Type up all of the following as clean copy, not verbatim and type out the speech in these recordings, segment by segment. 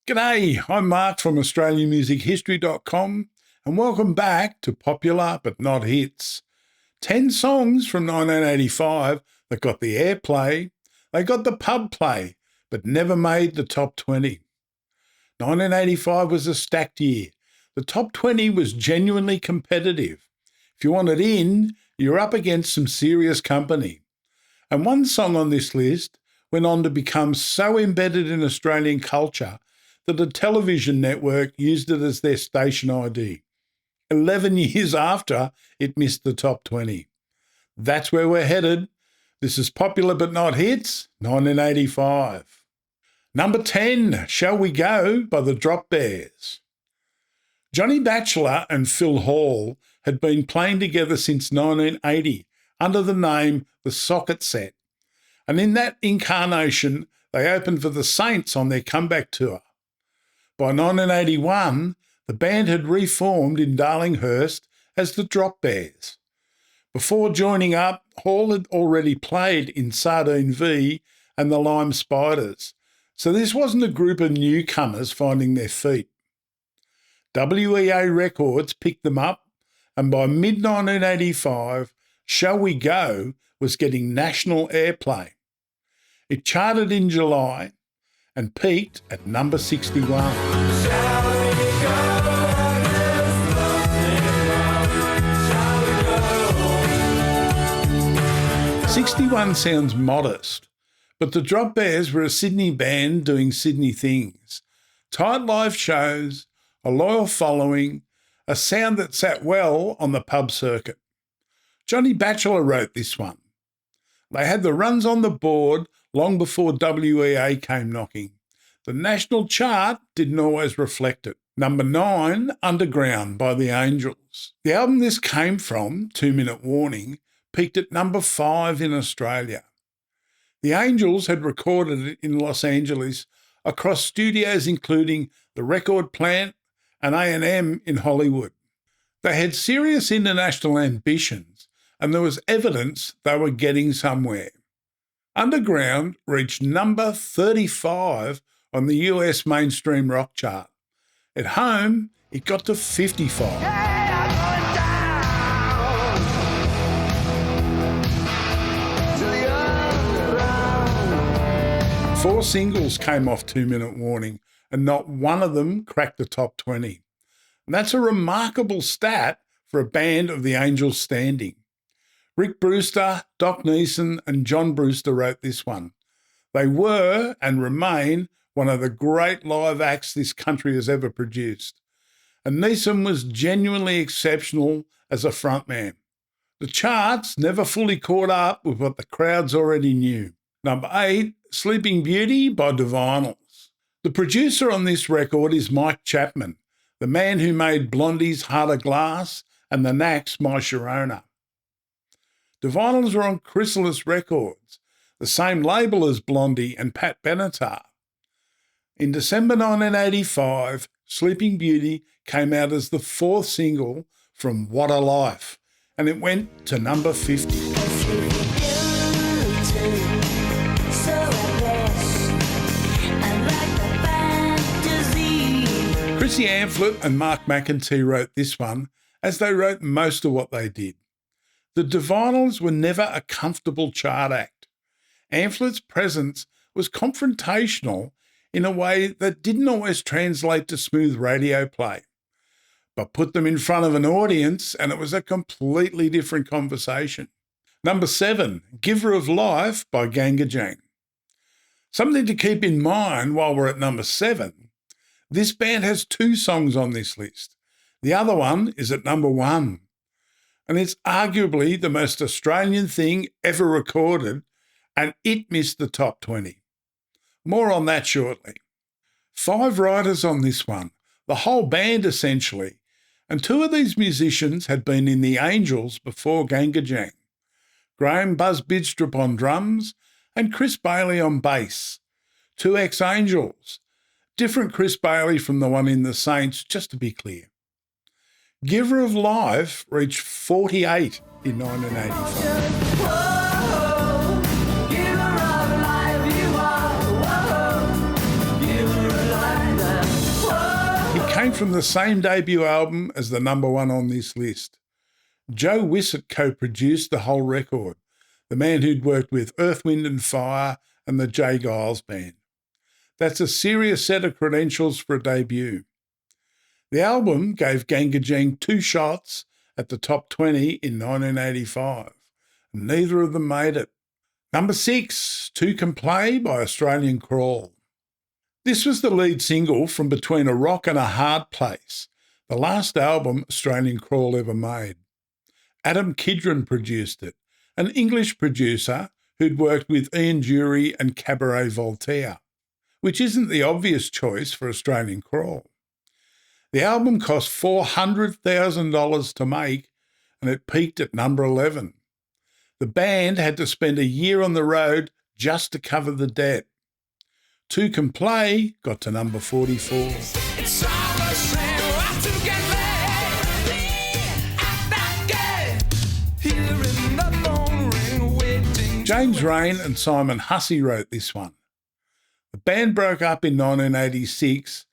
G'day, I'm Mark from AustralianMusicHistory.com and welcome back to Popular But Not Hits. 10 songs from 1985 that got the airplay, they got the pub play, but never made the top 20. 1985 was a stacked year. The top 20 was genuinely competitive. If you wanted in, you're up against some serious company. And one song on this list went on to become so embedded in Australian culture that a television network used it as their station ID. 11 years after, it missed the top 20. That's where we're headed. This is Popular But Not Hits, 1985. Number 10, Shall We Go by the Dropbears. Johnny Batchelor and Phil Hall had been playing together since 1980 under the name The Socket Set. And in that incarnation, they opened for the Saints on their comeback tour. By 1981, the band had reformed in Darlinghurst as the Dropbears. Before joining up, Hall had already played in Sardine V and the Lime Spiders, so this wasn't a group of newcomers finding their feet. WEA Records picked them up, and by mid-1985, Shall We Go was getting national airplay. It charted in July and peaked at number 61. 61 sounds modest, but the Dropbears were a Sydney band doing Sydney things. Tight live shows, a loyal following, a sound that sat well on the pub circuit. Johnny Batchelor wrote this one. They had the runs on the board long before WEA came knocking. The national chart didn't always reflect it. Number 9, Underground by the Angels. The album this came from, 2 Minute Warning, peaked at number 5 in Australia. The Angels had recorded it in Los Angeles across studios including the Record Plant and A&M in Hollywood. They had serious international ambitions and there was evidence they were getting somewhere. Underground reached number 35 on the US mainstream rock chart. At home, it got to 55. Four singles came off 2 Minute Warning, and not one of them cracked the top 20. And that's a remarkable stat for a band of the Angels' standing. Rick Brewster, Doc Neeson and John Brewster wrote this one. They were and remain one of the great live acts this country has ever produced. And Neeson was genuinely exceptional as a frontman. The charts never fully caught up with what the crowds already knew. Number 8, Sleeping Beauty by Divinyls. The producer on this record is Mike Chapman, the man who made Blondie's Heart of Glass and the Knacks' My Sharona. Divinyls were on Chrysalis Records, the same label as Blondie and Pat Benatar. In December 1985, Sleeping Beauty came out as the 4th single from What a Life, and it went to number 50. Chrissy Amphlett and Mark McEntee wrote this one, as they wrote most of what they did. The Divinyls were never a comfortable chart act. Amphlett's presence was confrontational in a way that didn't always translate to smooth radio play. But put them in front of an audience and it was a completely different conversation. Number 7, Giver of Life by GANGgajang. Something to keep in mind while we're at number 7, this band has 2 songs on this list. The other one is at number 1. And it's arguably the most Australian thing ever recorded, and it missed the top 20. More on that shortly. 5 writers on this one, the whole band essentially, and 2 of these musicians had been in the Angels before GANGgajang. Graham Buzz Bidstrup on drums and Chris Bailey on bass. 2 ex-Angels. Different Chris Bailey from the one in the Saints, just to be clear. Giver of Life reached 48 in 1985. Whoa, giver of life you are. Whoa, giver of life. He came from the same debut album as the number one on this list. Joe Wissett co-produced the whole record, the man who'd worked with Earth, Wind and Fire and the J. Giles Band. That's a serious set of credentials for a debut. The album gave GANGgajang 2 shots at the top 20 in 1985, and neither of them made it. Number 6, Two Can Play by Australian Crawl. This was the lead single from Between a Rock and a Hard Place, the last album Australian Crawl ever made. Adam Kidron produced it, an English producer who'd worked with Ian Dury and Cabaret Voltaire, which isn't the obvious choice for Australian Crawl. The album cost $400,000 to make, and it peaked at number 11. The band had to spend a year on the road just to cover the debt. Two Can Play got to number 44. James Rain and Simon Hussey wrote this one. The band broke up in 1986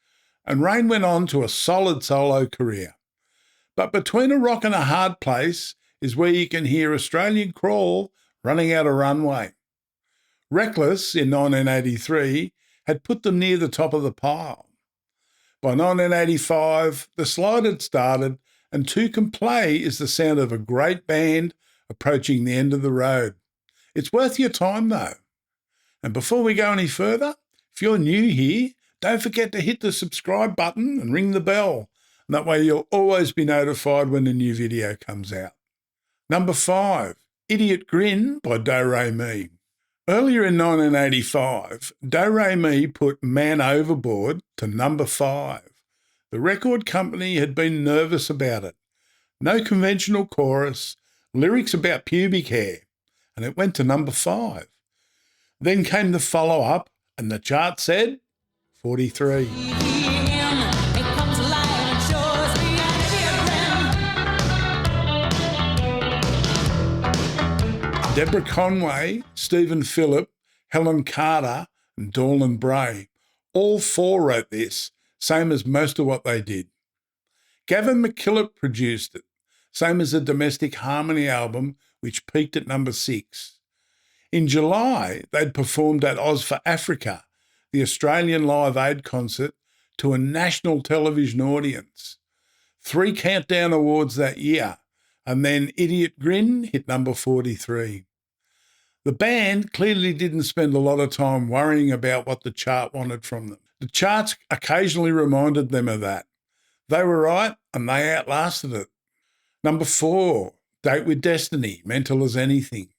and Rain went on to a solid solo career. But Between a Rock and a Hard Place is where you can hear Australian Crawl running out a runway. Reckless in 1983 had put them near the top of the pile. By 1985, the slide had started and Two Can Play is the sound of a great band approaching the end of the road. It's worth your time though. And before we go any further, if you're new here, don't forget to hit the subscribe button and ring the bell. And that way you'll always be notified when a new video comes out. Number 5, Idiot Grin by Do Re Mi. Earlier in 1985, Do Re Mi put Man Overboard to number 5. The record company had been nervous about it. No conventional chorus, lyrics about pubic hair, and it went to number 5. Then came the follow-up, and the chart said 43. Deborah Conway, Stephen Phillip, Helen Carter and Dorlan Bray, all 4 wrote this, same as most of what they did. Gavin McKillop produced it, same as the Domestic Harmony album, which peaked at number 6. In July, they'd performed at Oz for Africa, the Australian Live Aid concert, to a national television audience. 3 Countdown Awards that year, and then Idiot Grin hit number 43. The band clearly didn't spend a lot of time worrying about what the chart wanted from them. The charts occasionally reminded them of that. They were right, and they outlasted it. Number 4, Date with Destiny, Mental as Anything.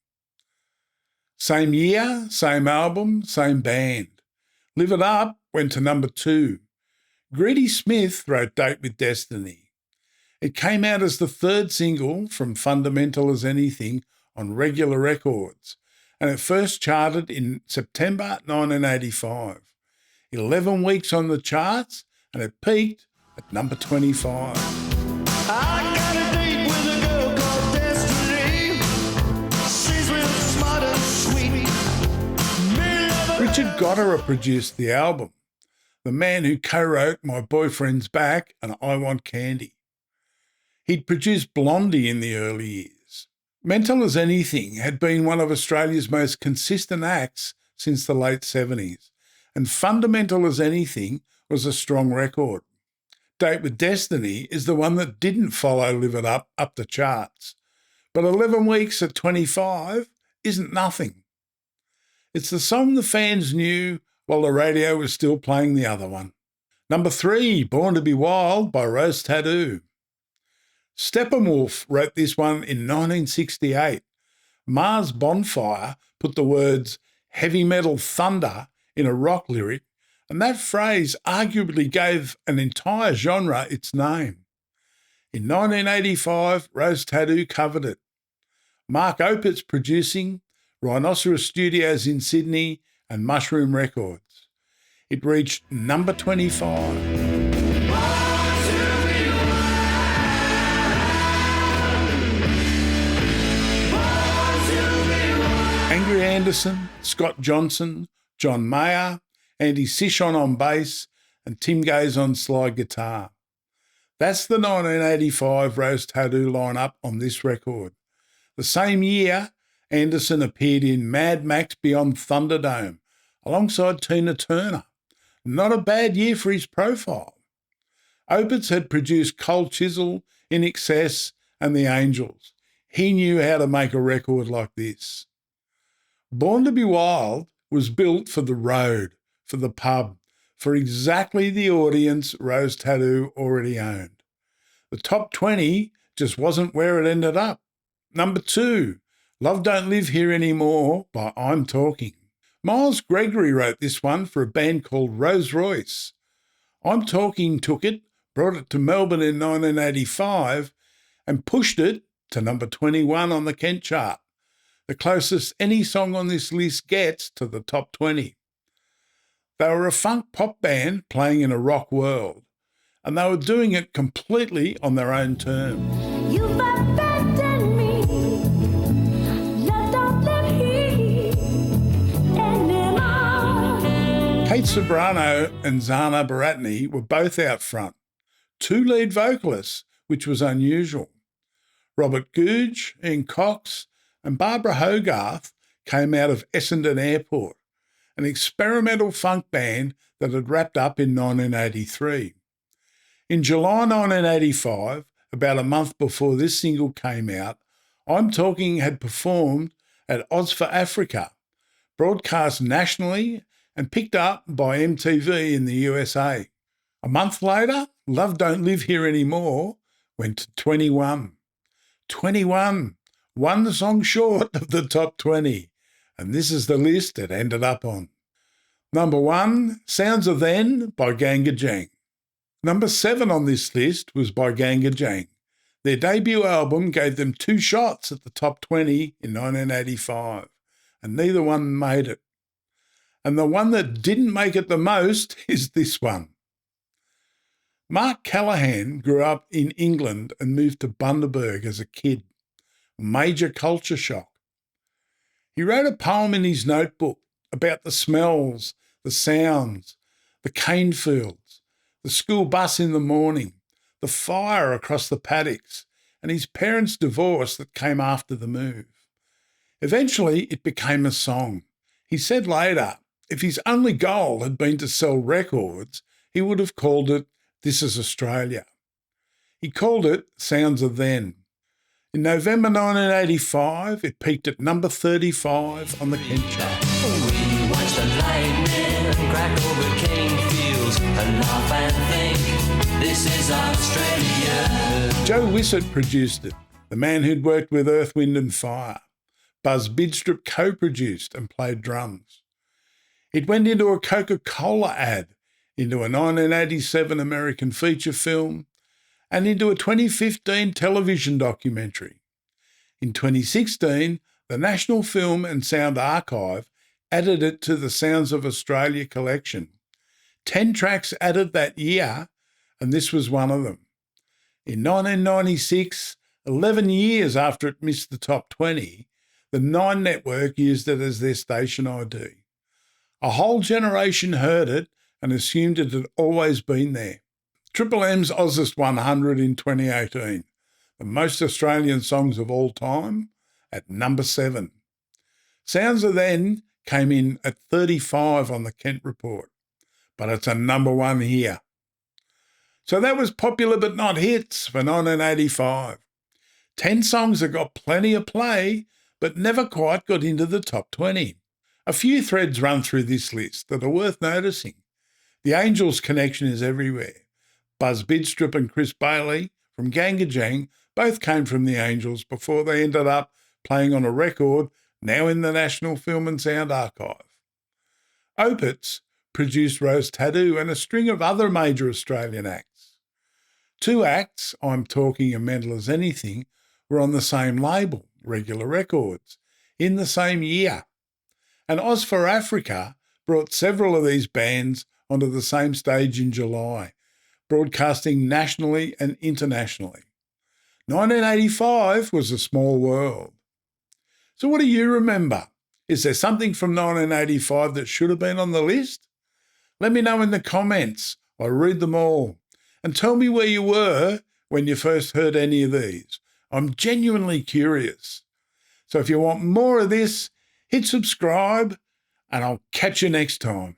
Same year, same album, same band. Live It Up went to number 2. Greedy Smith wrote Date with Destiny. It came out as the 3rd single from Fundamental as Anything on Regular Records, and it first charted in September 1985. 11 weeks on the charts, and it peaked at number 25. I got a date with a girl called Destiny. She's real smart and sweet. Richard Gotterer produced the album, the man who co-wrote My Boyfriend's Back and I Want Candy. He'd produced Blondie in the early years. Mental as Anything had been one of Australia's most consistent acts since the late 70s, and Fundamental as Anything was a strong record. Date with Destiny is the one that didn't follow Live It Up the charts, but 11 weeks at 25 isn't nothing. It's the song the fans knew while the radio was still playing the other one. Number 3, Born to be Wild by Rose Tattoo. Steppenwolf wrote this one in 1968. Mars Bonfire put the words heavy metal thunder in a rock lyric, and that phrase arguably gave an entire genre its name. In 1985, Rose Tattoo covered it. Mark Opitz producing, Rhinoceros Studios in Sydney and Mushroom Records. It reached number 25. Angry Anderson, Scott Johnson, John Mayer, Andy Sishon on bass, and Tim Gaze on slide guitar. That's the 1985 Rose Tattoo lineup on this record. The same year, Anderson appeared in Mad Max Beyond Thunderdome alongside Tina Turner. Not a bad year for his profile. Opitz had produced Cold Chisel, INXS and the Angels. He knew how to make a record like this. Born to be Wild was built for the road, for the pub, for exactly the audience Rose Tattoo already owned. The top 20 just wasn't where it ended up. Number 2, Love Don't Live Here Anymore by I'm Talking. Miles Gregory wrote this one for a band called Rose Royce. I'm Talking took it, brought it to Melbourne in 1985 and pushed it to number 21 on the Kent chart, the closest any song on this list gets to the top 20. They were a funk pop band playing in a rock world, and they were doing it completely on their own terms. You've abandoned me. Love don't live here anymore. Kate Ceberano and Zana Baratny were both out front, 2 lead vocalists, which was unusual. Robert Googe, Ian Cox and Barbara Hogarth came out of Essendon Airport, an experimental funk band that had wrapped up in 1983. In July 1985, about a month before this single came out, I'm Talking had performed at Oz for Africa, broadcast nationally and picked up by MTV in the USA. A month later, Love Don't Live Here Anymore went to 21. 21, one song short of the top 20, and this is the list it ended up on. Number 1, Sounds of Then by GANGgajang. Number 7 on this list was by GANGgajang. Their debut album gave them 2 shots at the top 20 in 1985, and neither one made it. And the one that didn't make it the most is this one. Mark Callahan grew up in England and moved to Bundaberg as a kid. Major culture shock. He wrote a poem in his notebook about the smells, the sounds, the cane fields, the school bus in the morning, the fire across the paddocks, and his parents' divorce that came after the move. Eventually, it became a song. He said later, if his only goal had been to sell records, he would have called it This Is Australia. He called it Sounds of Then. In November 1985, it peaked at number 35 on the Kent chart. We watch the lightning crack over cane fields and laugh and think, this is Australia. Joe Wissett produced it, the man who'd worked with Earth, Wind and Fire. Buzz Bidstrup co-produced and played drums. It went into a Coca-Cola ad, into a 1987 American feature film, and into a 2015 television documentary. In 2016, the National Film and Sound Archive added it to the Sounds of Australia collection. 10 tracks added that year, and this was one of them. In 1996, 11 years after it missed the top 20, the Nine Network used it as their station ID. A whole generation heard it and assumed it had always been there. Triple M's Ozist 100 in 2018, the most Australian songs of all time, at number 7. Sounds of Then came in at 35 on the Kent Report, but it's a number 1 here. So that was Popular But Not Hits for 1985. 10 songs that got plenty of play, but never quite got into the top 20. A few threads run through this list that are worth noticing. The Angels connection is everywhere. Buzz Bidstrup and Chris Bailey from GANGgajang both came from the Angels before they ended up playing on a record now in the National Film and Sound Archive. Opitz produced Rose Tattoo and a string of other major Australian acts. 2 acts, I'm Talking and Mental as Anything, were on the same label, Regular Records, in the same year. And Oz for Africa brought several of these bands onto the same stage in July, broadcasting nationally and internationally. 1985 was a small world. So what do you remember? Is there something from 1985 that should have been on the list? Let me know in the comments I read them all. And tell me where you were when you first heard any of these. I'm genuinely curious. So if you want more of this, hit subscribe and I'll catch you next time.